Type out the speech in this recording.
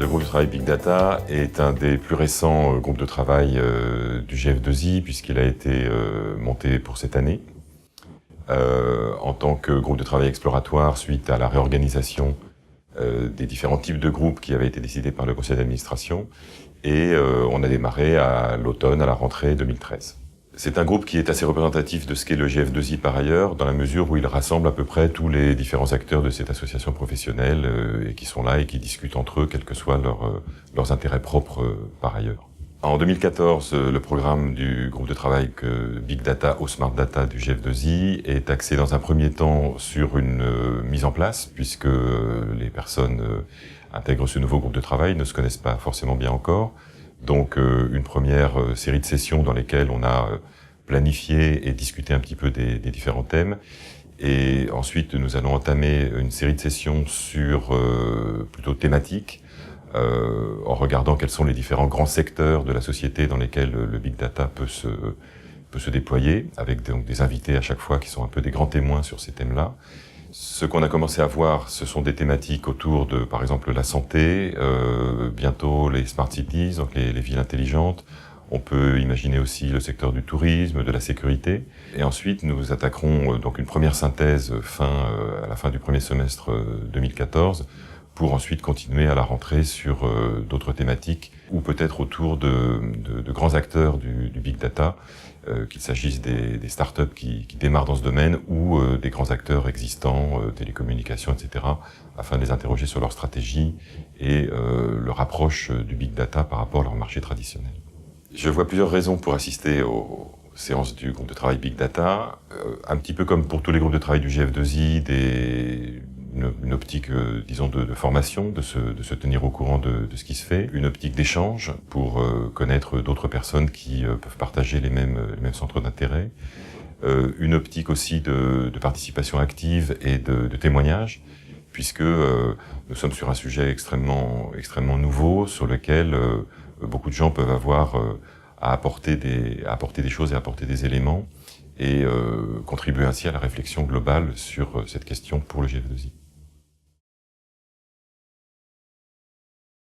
Le groupe de travail Big Data est un des plus récents groupes de travail du GF2I puisqu'il a été monté pour cette année en tant que groupe de travail exploratoire suite à la réorganisation des différents types de groupes qui avaient été décidés par le conseil d'administration et on a démarré à l'automne, à la rentrée 2013. C'est un groupe qui est assez représentatif de ce qu'est le GF2I par ailleurs, dans la mesure où il rassemble à peu près tous les différents acteurs de cette association professionnelle et qui sont là et qui discutent entre eux, quels que soient leurs intérêts propres par ailleurs. En 2014, le programme du groupe de travail Big Data au Smart Data du GF2I est axé dans un premier temps sur une mise en place, puisque les personnes intègrent ce nouveau groupe de travail, ne se connaissent pas forcément bien encore. Donc une première série de sessions dans lesquelles on a planifié et discuté un petit peu des différents thèmes. Et ensuite, nous allons entamer une série de sessions sur plutôt thématiques, en regardant quels sont les différents grands secteurs de la société dans lesquels le Big Data peut se déployer, avec donc des invités à chaque fois qui sont un peu des grands témoins sur ces thèmes-là. Ce qu'on a commencé à voir, ce sont des thématiques autour de, par exemple, la santé, bientôt les smart cities, donc les villes intelligentes. On peut imaginer aussi le secteur du tourisme, de la sécurité. Et ensuite, nous attaquerons donc une première synthèse à la fin du premier semestre 2014, pour ensuite continuer à la rentrée sur d'autres thématiques, ou peut-être autour de grands acteurs du Big Data, qu'il s'agisse des startups qui démarrent dans ce domaine ou des grands acteurs existants, télécommunications, etc., afin de les interroger sur leur stratégie et leur approche du Big Data par rapport à leur marché traditionnel. Je vois plusieurs raisons pour assister aux séances du groupe de travail Big Data, un petit peu comme pour tous les groupes de travail du GF2I, une optique, disons, de formation, de se tenir au courant de ce qui se fait, une optique d'échange pour connaître d'autres personnes qui peuvent partager les mêmes centres d'intérêt, une optique aussi de participation active et de témoignage, puisque nous sommes sur un sujet extrêmement nouveau, sur lequel beaucoup de gens peuvent avoir à apporter des choses et à apporter des éléments, et contribuer ainsi à la réflexion globale sur cette question pour le GF2I.